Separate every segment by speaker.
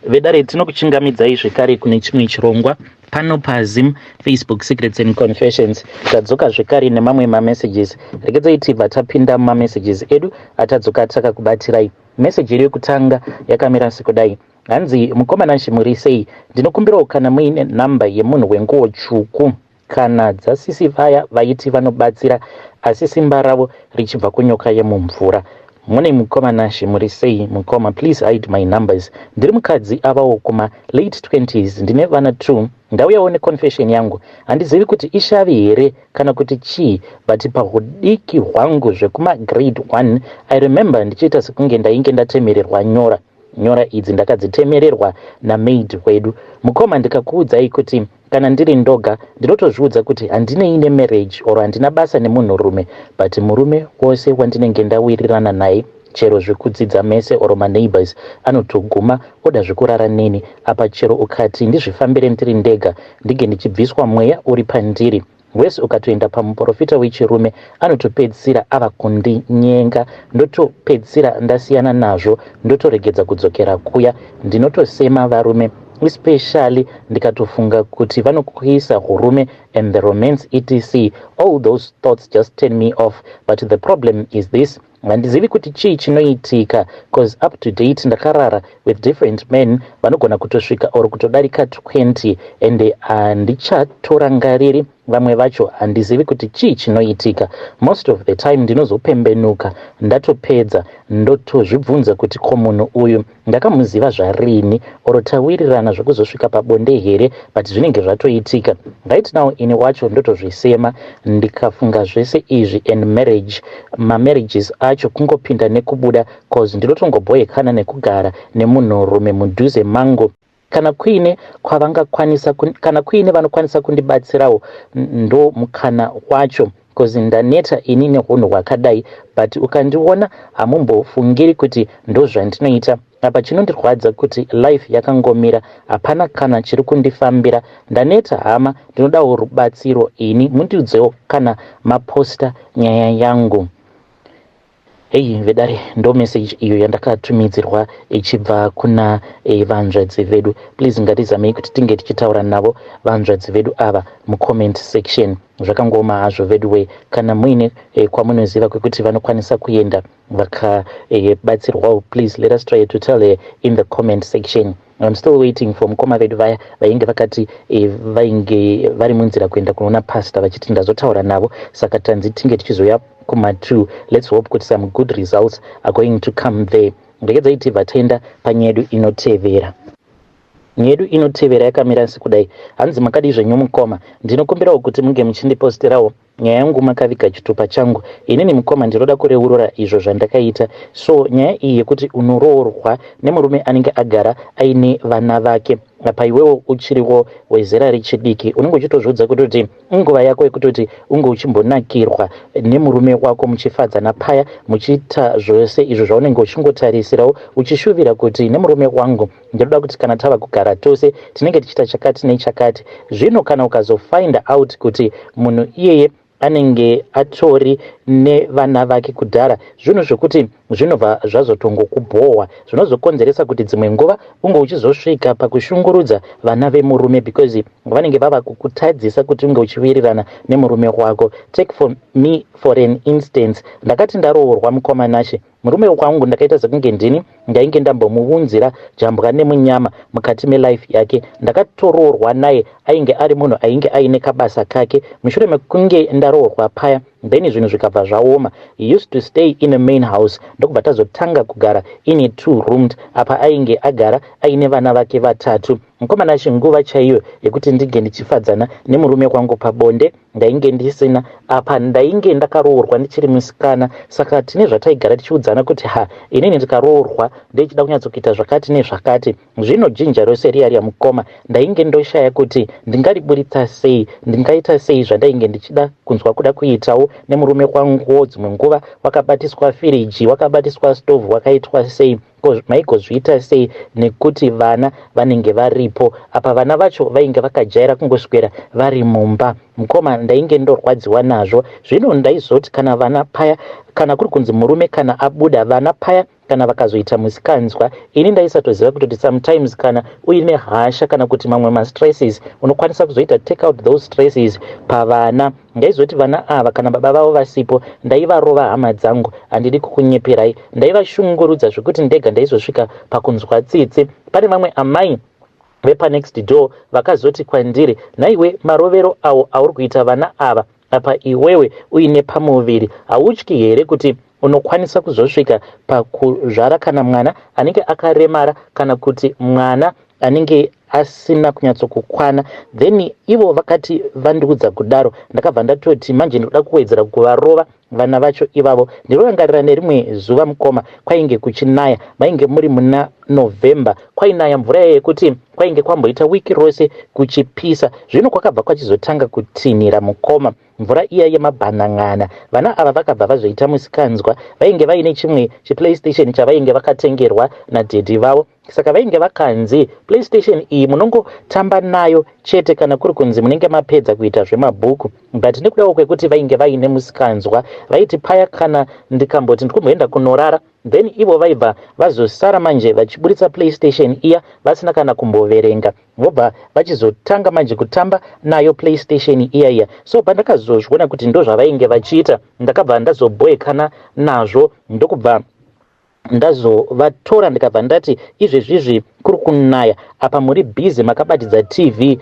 Speaker 1: vedare tinokuchingamidzai zvekare kune chimwe chirongwa pano paZim Facebook Secrets and Confessions. Tadzoka zvekare nemamwe mamessages. Regedzai tibva tapinda mumamessages edu atadzoka takakubatirai. Message iri yekutanga yakamira sekudai. Hanzi mukomana Shimuri sei, ndinokumbirawo kana muine nhamba yemunhu wenguo tsvuku kana dzasisi vaya vaiti vanobatsira asi simba ravo richibva kunyoka yemumvura. Mune mukomana Shimuri sei, mukoma please hide my numbers. Ndiri mukadzi avawo kuma late 20s, ndine vana 2. Ndauyawo neconfession yangu. Handizivi kuti ishavi here kana kuti chii, but pahudiki hwangu zvekuma grade 1 I remember ndichiita sekunge ndainge ndatemererwa nyora idzi ndakadzitemererwa namaid wedu. Mukoma ndikakuudzai kuti kana ndiri ndoga ndinotozviudza kuti handineine marriage or handina basa nemunhurume, but murume wose wandinenge ndawirirana naye chero zvekudzidza mese or maneighbors anotoguma oda zvekurara neni. Apa chero ukati ndizvifambire ndiri ndega ndige ndichibviswa mweya uri pandiri, wese ukatoenda pamuprofita wechirume anotopedzisira ava kundinyenga, ndotopedzisira ndasiyana nazvo, ndotoregedza kudzokera kuya. Ndinotosema varume especially ndikatofunga kuti vanokuisa hurume and the romance etc. All those thoughts just turn me off, but the problem is this, handizivi kuti chii chinoitika, cause up to date ndakarara with different men vanogona kutosvika or kutodarika 20 and handichatorangariri vamwe vacho. Handizivi kuti chii chinoitika. Most of the time ndinozopembenuka ndatopedza ndotozvibvunza kuti ko munhu uyu ndakamuziva zvarini or tawirirana zvekuzosvika pabonde here, but zvinenge zvatoitika. Right now ini wacho ndotozvisema ndikafunga zvese izvi and marriages acho kungopinda nekubuda, cause ndinotongoboyekana nekugara nemunhurume mudhuze mangu. Kana kuine vanokwanisa kundibatsirawo ndo mukana wacho, cause ndaneta ini nehunhu hwakadai, but ukandiona hamumbofungiri kuti ndo zvandinoita. Apa chinondirwadza kuti life yakangomira, hapana kana chiri kundifambira. Ndaneta hama, ndinodawo rubatsiro ini, mundiudzewo kana maposta nyaya yangu. Hey vedare, ndo message iyo yandakatumidzirwa ichibva kuna vanzvadzi vedu. Please ngatizamei kuti tinge tichitaura navo vanzvadzi vedu ava mucomment section. Zvakangoma hazvo vedu we, kana muine kwamunoziva kwekuti vanokwanisa kuenda vakabatsirwawo, please let us try to tell in the comment section. I'm still waiting for mukoma vedu vaya vainge vakati vainge vari munzira kuenda kunoona pastor vachiti ndazotaura navo, saka tanzi tinge tichizoya kuma2. Let's hope kuti some good results are going to come there. Ndegedza iti vatenda panyaya yedu inotevera. Nyaya yedu inotevera yakamira sekudai. Hanzi makadi zvenyu mukoma, ndinokumbirawo kuti munge muchindiposterawo nyaya yangu makaviga chitupa changu. Inini mukoma ndinoda kureurura izvo zvandakaita. So nyaya iyi yekuti unoroorwa nemurume anenge agara aine vana vake, apa iwewo uchiriwo wezera rechidiki, unenge uchitozviudza kuti nguva yako yekutoti unge uchimbonakirwa nemurume wako, muchifadzana paya, muchiita zvose izvo zvaunenge uchingotarisirawo, uchishuvira kuti nemurume wangu ndinoda kuti kana tava kugara tose tinenge tichiita chakati nechakati. Zvino kana ukazofind out kuti munhu iyeye anenge atori nevana vake kudhara, zvinhu zvokuti zvinobva zvazotongokubohwa, zvinozokonzeresa kuti dzimwe nguva unge uchizosvika pakushungurudza vana vemurume, because vanenge vava kukutadzisa kuti unge uchiwirirana nemurume wako. Take for me for an instance, ndakati ndaroorwa mukoma nashe, murume wangu ndakaita sekunge ndini ndainge ndambomuunzira jambwa nemunyama mukati melife yake. Ndakatoroorwa naye, ainge ari munhu ainge aine kabasa kake. Mushure mekunge ndaroorwa paya, then zvinhu zvikabva zvaoma. He used to stay in a main house, ndokubva tazotanga kugara in a 2-roomed, apa ainge agara aine vana vake 3. Mukomana nashe nguva chaiyo yekuti ndige ndichifadzana nemurume wangu pabonde ndainge ndisina, apa ndainge ndakaroorwa ndichiri musikana. Saka tine zvataigara tichiudzana kuti inini ndikaroorwa ndichida kunyatsokuita zvakati nezvakati. Zvino jinja rose riya mukoma, ndainge ndoshaya kuti ndingariburitsa sei, ndingaita sei zvandainge ndichida kunzwa kuda kuitawo nemurume wangu. Dzimwe nguva wakabatiswa firiji, wakabatiswa stove, wakaitwa sei, maigozviita sei nekuti vana vanenge varipo. Apa vana vacho vainge vakajaira kungoswera vari mumba. Mukoma ndainge ndorwadziwa nazvo. Zvino ndaizoti kana vana paya, kana kuri kunzi murume kana abuda, vana paya kana vakazoita musikanzwa, ini ndaisatoziva kuti sometimes kana uine hasha kana kuti mamwe ma-stresses unokwanisa kuzoita take out those stresses pavana. Ndaizoti vana ava kana baba vavo vasipo, ndaivarova hama dzangu, handidi kukunyeperai, ndaivashungurudza zvekuti ndega ndaizosvika pakunzwa tsitsi. Pane vamwe amai vepanext door vakazoti kwandiri, naiwe marovero awo auri kuita vana ava, apa iwewe uine pamuviri, hautyi here kuti unokwanisa kuzosvika pakuzvara kana mwana anenge akaremara kana kuti mwana anenge asina kunyatsokukwana? Then ivo vakati vandiudza kudaro, ndakabva ndatoti manje ndikuda kuwedzera kuvarova vana vacho ivavo. Ndinorangarira nerimwe zuva mukoma, kwainge kuchinaya, mainge muri muna November, kwainaya mvura yekuti kwainge kwamboita wiki rose kuchipisa. Zvino kwakabva kwachizotanga kutinhira mukoma, mvura iya yemabhanan'ana. Vana ava vakabva vazoita musikanzwa, vainge vaine chimwe chiPlaystation chavainge vakatengerwa nadhedhi vavo. Saka vainge vakanzi PlayStation iyi munongotamba nayo chete kana kuri kunzi munenge mapedza kuita zvemabhuku. But nekudawo kwekuti vainge vaine musikanzwa, vaiti paya kana ndikamboti ndikumboenda kunorara, then ivo vaibva vazosara manje vachiburitsa PlayStation iya vasina kana kumboverenga, vobva vachizotanga manje kutamba nayo PlayStation iya. So pandakazozviona kuti ndo zvavainge vachiita, ndakabva ndazobhowekana nazvo, ndokubva ndazovatora ndikabva ndati izvezvizvi kuri kunaya, apa muri bhizi makabatidza TV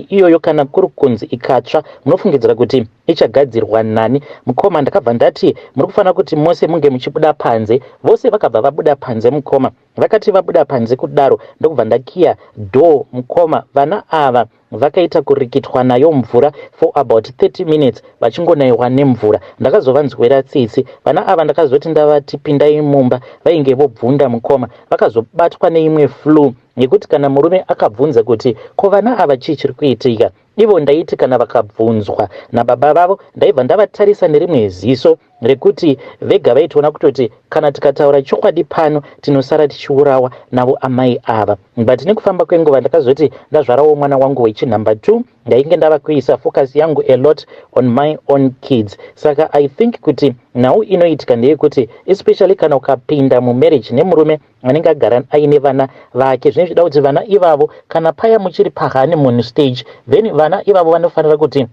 Speaker 1: iyoyo kana kuri kunzi ikatsva munofungidzira kuti ichagadzirwa nani? Mukoma ndakabva ndati muri kufanira kuti mose munge muchibuda panze. Vose vakabva vabuda panze mukoma. Vakati vabuda panze kudaro, ndokubva ndakiya door mukoma. Vana ava vakaita kurikitwa nayo mvura for about 30 minutes vachingonaiwa nemvura. Ndakazovanzwera tsitsi. Vana ava ndakazoti ndavati pindai mumba, vainge vobvunda mukoma. Vakazobatwa neimwe flu yekuti kana murume akabvunza kuti ko vana ava chii chiri kuitika, ivo ndaiti kana vakabvunzwa nababa vavo, ndaibva ndavatarisa nerimwe ziso rekuti vega vaitoona kutoti kana tikataura chokwadi pano tinosara tichiurawa navo amai ava. But nekufamba kwenguva ndakazoti ndazvarawo mwana wangu wechinhamba 2, ndainge ndava kuisa focus yangu a lot on my own kids. Saka I think kuti nhau inoitika ndeyekuti especially kana ukapinda mumarriage nemurume anenge agara aine vana vake, zvinoda kuti vana ivavo kana paya muchiri pahoneymoon stage, then vana ivavo vanofanira kuti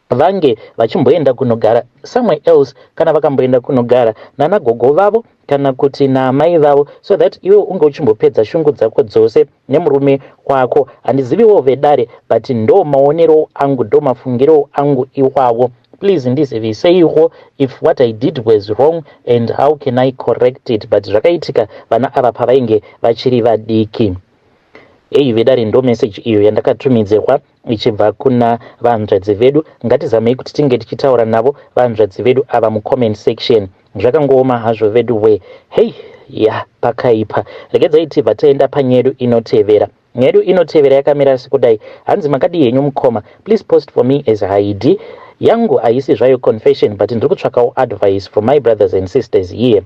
Speaker 1: vange vachimboenda kunogara somewhere else, kana vakamboenda kunogara nana gogo vavo kana kuti naamai vavo, so that iwe unge uchimbopedza shungu dzako dzose nemurume wako. Handiziviwo vedare, but ndo maonero angu, ndo mafungiro angu iwawo. Please ndizivise if what I did was wrong and how can I correct it. But zvakaitika vana ava pavainge vachiri vadiki. Ei vedare ndo message iyo yandakatumidzirwa ichibva kuna vanzvadzi vedu. Ngatizamei kuti tinge tichitaura navo vanzvadzi vedu ava mucomment section. Zvakangooma hazvo vedu we. Hey, ya pakaipa. Regedzai tibva taenda panyedu inotevera. Nyedu inotevera yakamira sekudai. Hanzi makadi yenyu mukoma. Please post for me as Haidi. Yangu haisi zvayo confession, but ndiri kutsvakawo advice for my brothers and sisters here.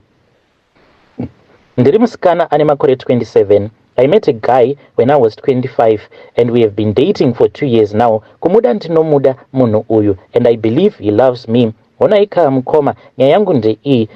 Speaker 1: Ndiri musikana ane makore 27. I met a guy when I was 25 and we have been dating for 2 years now. Kumuda ndinomuda munhu uyu and I believe he loves me. Onaika mukoma, nyaya yangu ndei,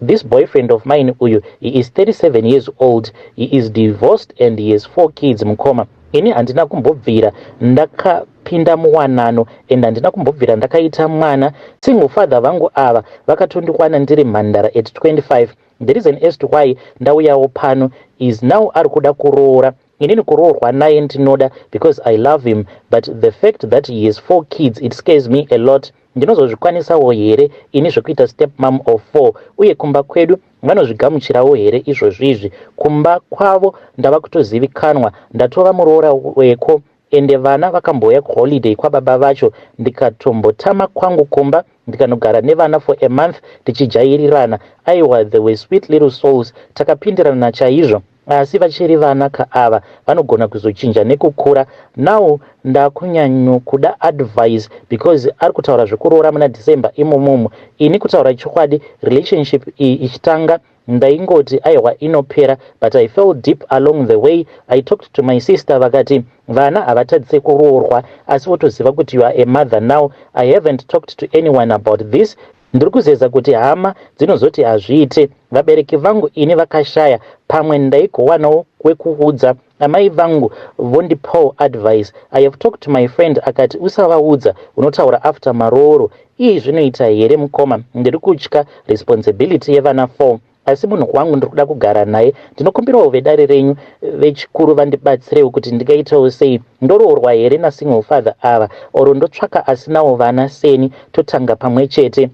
Speaker 1: this boyfriend of mine uyu, he is 37 years old. He is divorced and he has 4 kids mukoma. Ini handina kumbobvira ndakapinda muwanano and handina kumbobvira ndakaita mwana. Single father vangu ava vakatondikwana ndiri mhandara at 25. The reason as to why ndauyawo pano is now ari kuda kuroora. Inini kuroorwa naye ndinoda because I love him, but the fact that he has 4 kids, it scares me a lot. Ndinozozvikwanisawo here ini zvekuita step mom of 4, uye kumba kwedu vanozvigamuchirawo here izvozvizvi? Kumba kwavo ndava kutozivikanwa, ndatova muroora weko ende vana vakamboya kuholiday kwababa vacho, ndikatombotama kwangu kumba ndikanogara nevana for a month tichijairirana. Aiwa, they were sweet little souls, takapindirana chaizvo. Asi vachiri vana kaava vanogona kuzochinja nekukura. Now ndakunyanyo kuda advice because ari kutaura zvekuroora muna December imomomo. Ini kutaura chokwadi relationship iyi ichitanga ndaingoti aiwa inopera, but I fell deep along the way. I talked to my sister vakati vana havatadzise kuroorwa asi wotoziva kuti you are a mother now. I haven't talked to anyone about this. Ndiri kuzeza kuti hama dzinozoti hazviite. Vabereki vangu ini vakashaya, pamwe ndaigowanawo wekuudza amai vangu vondipawo advice. I have talked to my friend akati usavaudza, unotaura after marooro. Iyi zvinoita here mukoma? Ndiri kutya responsibility yevana 4 asi munhu wangu ndiri kuda kugara naye. Ndinokumbirawo vedare renyu vechikuru vandibatsirewo kuti ndingaitawo sei. Ndoroorwa here nasingle father ava oro ndotsvaka asinawo vana seni totanga pamwe chete.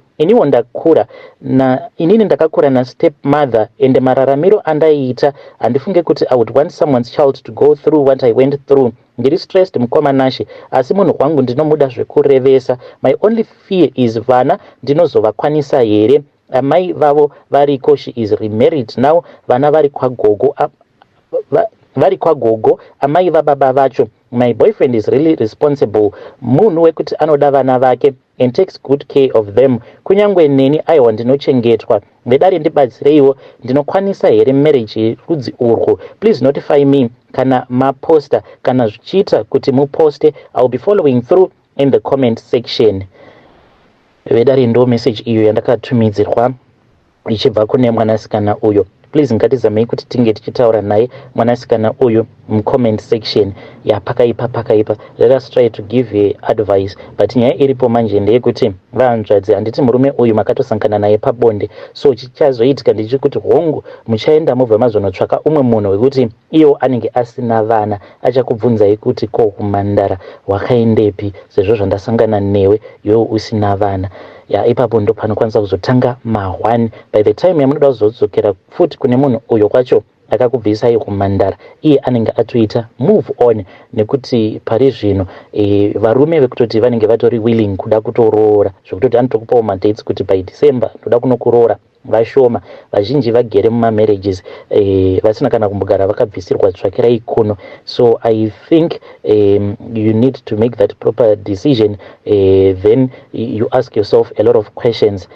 Speaker 1: Inini ndakakura nastep mother ende mararamiro andaiita handifunge kuti I would want someone's child to go through what I went through. Ndiri stressed mukoma nashe asi munhu wangu ndinomuda zvekurevesa. My only fear is vana ndinozovakwanisa here. Amai vavo variko, she is remarried now, vana vari kwagogo amai vababa vacho. My boyfriend is really responsible, munhu wekuti anoda vana vake and takes good care of them. Kunyangwe neni aiwa ndinochengetwa. Vedare ndibatsireiwo, ndinokwanisa here marriage yerudzi urwu. Please notify me kana maposta kana zvichiita kuti muposte. I'll be following through in the comment section. Vedare ndo message iyo yandakatumidzirwa ichibva kune mwanasikana uyo. Please ngatizamei kuti tinge tichitaura naye mwanasikana uyu comment section pakaipa. Let us try to give a advice. But nyaya iripo manje ndeyekuti vanzvadzi handiti murume uyu makatosangana naye pabonde, so chichazoitika ndechikuti hongu muchaenda mubva mazonotsvaka umwe munhu wekuti iyo anenge asina vana achakubvunzai kuti ko kumandara wakaendepi sezvo zvandasangana newe iwe usina vana. Ipapo ndo panokwanisa kuzotanga mahwani. By the time yamunoda kuzodzokera futi kune munhu uyo kwacho akakubvisai kumandara, iye anenge atoita move on, nekuti pari zvino varume vekutoti vanenge vatori willing kuda kutoroora zvekutoti anotokupawo madates kuti by December ndoda kunokuroora vashoma. Vazhinji vagere mumamarriages vasina kana kumbogara vakabvisirwa tsvakirai kuno. So I think you need to make that proper decision. Then you ask yourself a lot of questions.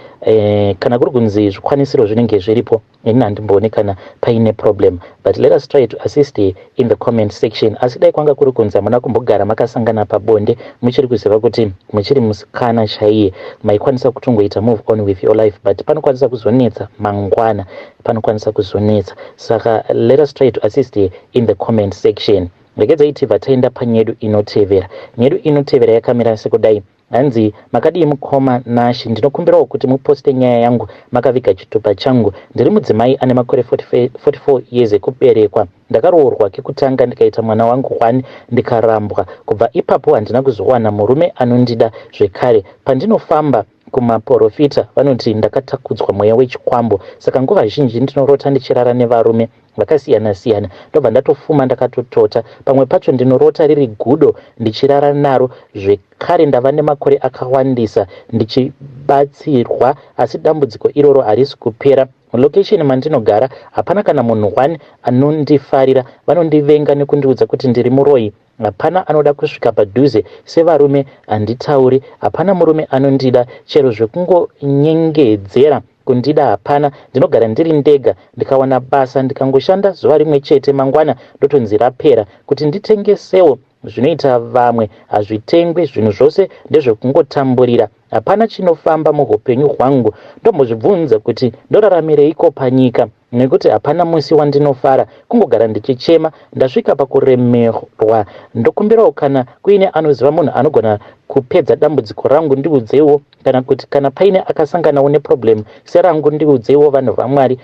Speaker 1: Kana kuri kunzi zvikwanisiro zvinenge zviripo, ini handimbooni kana paine problem, but let us try to assist in the comment section. Asi dai kwanga kuri kunzi hamuna kumbogara makasangana pabonde muchiri kuziva kuti muchiri musikana chaiye, maikwanisa kutongoita move on with your life, but panokwanisa kuzonetsa mangwana, panokwanisa kuzonetsa. Saka let us try to assist in the comment section. Rekedzaiti vataenda panyedu inotevera. Nyedu inotevera yakamira sekudai. Hanzi makadii mukoma nashi, ndinokumbirawo kuti muposte nyaya yangu makaviga chitupa changu. Ndiri mudzimai ane makore 44 years ekuberekwa. Ndakaroorwa kekutanga ndikaita mwana wangu 1 ndikarambwa. Kubva ipapo handina kuzowana murume anondida zvekare. Pandinofamba kumaprofita vanoti ndakatakudzwa mweya wechikwambo, saka nguva zhinji ndinorota ndichirara nevarume vakasiyana-siyana. Ndobva ndatofuma ndakatotota. Pamwe pacho ndinorota riri gudo ndichirara naro zvekare. Ndava nemakore akawandisa ndichibatsirwa, asi dambudziko iroro harisi kupera. Location mandinogara hapana kana munhu 1 anondifarira. Vanondivenga nekundiudza kuti ndiri muroi. Hapana anoda kusvika padhuze sevarume handitauri. Hapana murume anondida, chero zvekungonyengedzera kundida hapana. Ndinogara ndiri ndega, ndikawana basa ndikangoshanda zuva rimwe chete mangwana ndotonzi rapera. Kuti nditengesewo zvinoita vamwe hazvitengwe, zvinhu zvose ndezvekungotamburira. Hapana chinofamba muhupenyu hwangu. Ndombozvibvunza kuti ndoraramireiko panyika, nekuti hapana musi wandinofara, kungogara ndichichema. Ndasvika pakuremerwa. Ndokumbirawo kana kuine anoziva munhu anogona kupedza dambudziko rangu ndiudzewo, kana kuti kana paine akasanganawo neproblem serangu ndiudzewo vanhu vaMwari.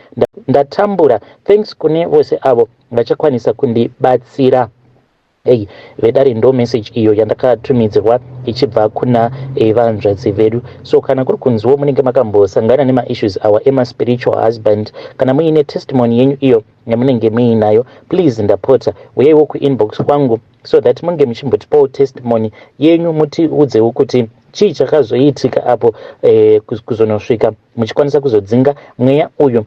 Speaker 1: Ndatambura. Thanks kune vose avo vachakwanisa kundibatsira. Vedare ndo message iyo yandakatumidzirwa ichibva kuna vanzvadzi vedu. So kana kuri kunziwo munenge makambosangana nema-issues awa ema-spiritual husband, kana muine testimony yenyu iyo yamunenge muinayo, please ndapota uyaiwo kuinbox kwangu so that munge muchimbotipawo testimony yenyu, mutiudzewo kuti chii chakazoitika apo kuzonosvika muchikwanisa kuzodzinga mweya uyu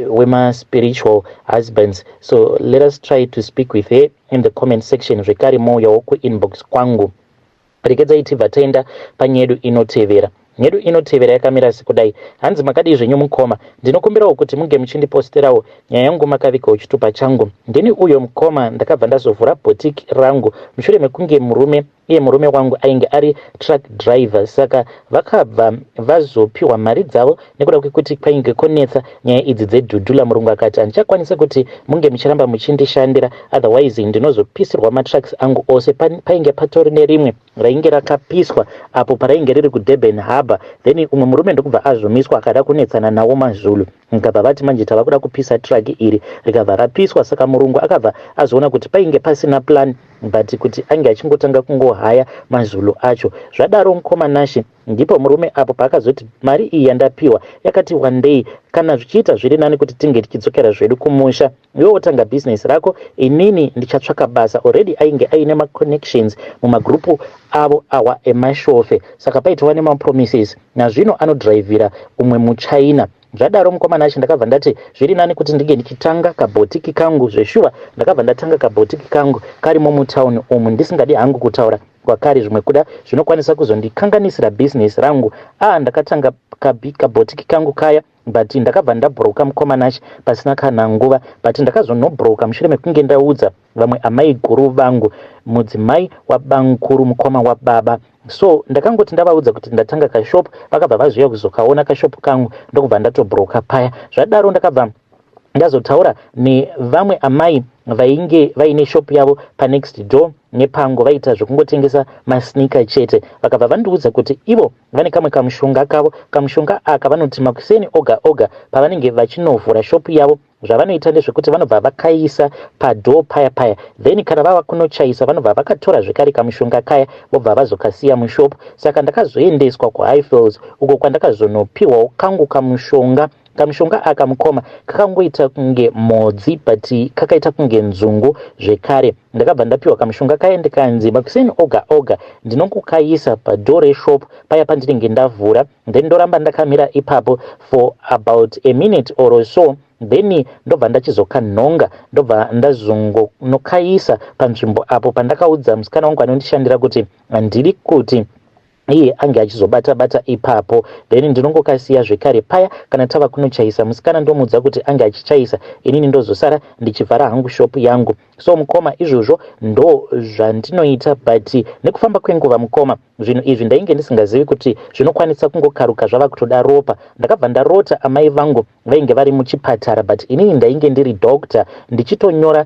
Speaker 1: wema spiritual husbands. So let us try to speak with her in the comment section. Zvekare mouyawo kuinbox kwangu. Rekedzaiti vataenda panyedu inotevera. yedu inotevera yakamira sekudai. Hanzi makadi zvenyu mukoma, ndinokumbirawo kuti munge muchindiposterawo nyaya yangu makavikawo chitupa changu. Ndini uyo mukoma ndakabva ndazovhura boutique rangu mushure mekunge murume wangu ainge ari truck driver, saka vakabva vazopiwa mari dzavo nekuda kwekuti kwainge konetsa nyaya idzi dzedhudhula. Murungu akati handichakwanisa kuti munge muchiramba muchindishandira, otherwise ndinozopisirwa matrucks angu ose. Painge patori nerimwe rainge rakapiswa apo parainge riri kuDurban Harbour, then umwe murume ndokubva azomiswa akada kunetsana nawo mazulu, ngabva vati manje tava kuda kupisa truck iri, rikabva rapiswa. Saka murungu akabva azoona kuti painge pasina plan but kuti ange achingotanga kungohaya mazulu acho. Zvadaro mukoma Nashi ndipo murume apo paakazoti mari iyi yandapiwa yakati one day kana zvichiita zviri nani kuti tinge tichidzokera zvedu kumusha, iwe wotanga business rako, inini ndichatsvaka basa. Already ainge aine maconnections mumagrupu avo awa emashofe, saka paitwa nemapromises. Nazvino anodrivira umwe muChina. Zvadaro mukoma Nashi ndakabva ndati zviri nani kuti ndinge ndichitanga kabhotiki kangu zveshuwa. Ndakabva ndatanga kabhotiki kangu karimo mutauni umu, ndisingadi hangu kutaura kwakare zvimwe kuda zvinokwanisa kuzondikanganisira business rangu. Ndakatanga kabhotiki kangu kaya, but ndakabva ndabhuroka mukoma Nashi pasina kana nguva, but ndakazonobhuroka mushure mekunge ndaudza vamwe amai guru vangu, mudzimai wabankuru mukoma wababa. So ndakangoti ndavaudza kuti ndatanga kashopu, vakabva vaziva kuzokaona kashopu kangu, ndokubva ndatobhuroka paya. Zvadaro ndakabva ndazotaura nevamwe amai vainge vaine shopu yavo panext door nepango, vaita zvokungotengesa masnika chete. Vakabva vandiudza kuti ivo vane kamwe kamushonga kavo. Kamushonga aka vanoti makuseni oga oga pavanenge vachinovhura shopu yavo, zvavanoita ndezvekuti vanobva vakaisa padoo paya, then kana vava kunochaisa vanobva vakatora zvekare kamushonga kaya vobva vazokasiya mushopu. Saka ndakazoendeswa kuHighfields uko kwandakazonopiwawo kangu kamushonga. Kamushonga aka mukoma kakangoita kunge modzi but kakaita kunge nzungu zvekare. Ndakabva ndapiwa kamushonga kaya ndikanzi makuseni oga oga ndinongokaisa padoo reshop paya pandinenge ndavhura, then ndoramba ndakamira ipapo for about a minute or so, then ndobva ndachizokanhonga, ndobva ndazongonokaisa panzvimbo apo pandakaudza musikana wangu anondishandira kuti handiri kuti iye ange achizobata ipapo, then ndinongokasiya zvekare paya kana tava kunochaisa. Musikana ndomuudza kuti ange achichaisa, inini ndozosara ndichivhara hangu shopu yangu. So mukoma izvozvo ndo zvandinoita, but nekufamba kwenguva mukoma zvinhu izvi ndainge ndisingazivi kuti zvinokwanisa kungokaruka zvava kutoda ropa. Ndakabva ndarota amai vangu vainge vari muchipatara, but inini ndainge ndiri doctor ndichitonyora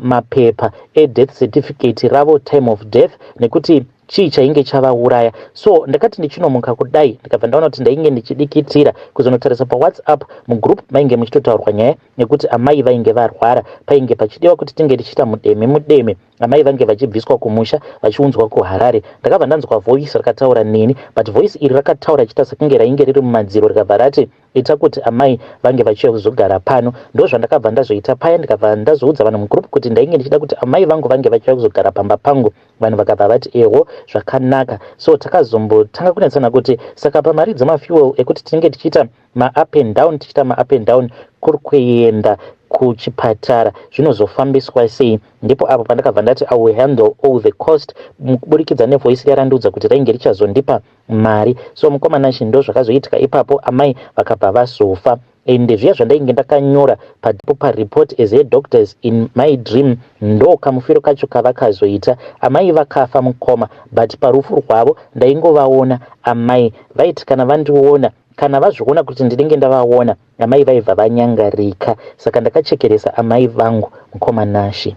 Speaker 1: mapepa edeath certificate ravo, time of death, nekuti chii chainge chavauraya. So ndakati ndichinomuka kudai ndikabva ndaona kuti ndainge ndichidikitira kuzonotarisa paWhatsApp mugroup mainge muchitotaurwa nyaya nekuti amai vainge varwara, painge pachidiwa kuti tinge tichita mudeme amai vange vachibviswa kumusha vachiunzwa kuHarare. Ndakabva ndanzwa voice rakataura neni, but voice iri rakataura chita sekunge rainge riri mumadziro, rikabva rati ita kuti amai vange vachiuya kuzogara pano. Ndo zvandakabva ndazoita paya, ndikabva ndazoudza vanhu mugroup kuti ndainge ndichida kuti amai vangu vange vachiuya kuzogara pamba pangu. Vanhu vakabva vati eho zvakanaka. So takazombotanga kunetsana kuti saka pamari dzemafuel ekuti tinenge tichiita ma-up and down kuri kuenda kuchipatara zvinozofambiswa sei, ndipo apo pandakabva ndati I will handle all the cost, kuburikidza nevoice yarandiudza kuti rainge richazondipa mari. So mukoma Nashi ndo zvakazoitika ipapo, amai vakabva vazofa. Ende zviya zvandainge ndakanyora pareport as a doctors in my dream ndo kamufiro kacho kavakazoita. Amai vakafa mukoma, but parufu rwavo ndaingovaona amai vaiti kana vandiona, kana vazviona kuti ndinenge ndavaona, amai vaibva vanyangarika. Saka ndakachekeresa amai vangu mukoma Nashi.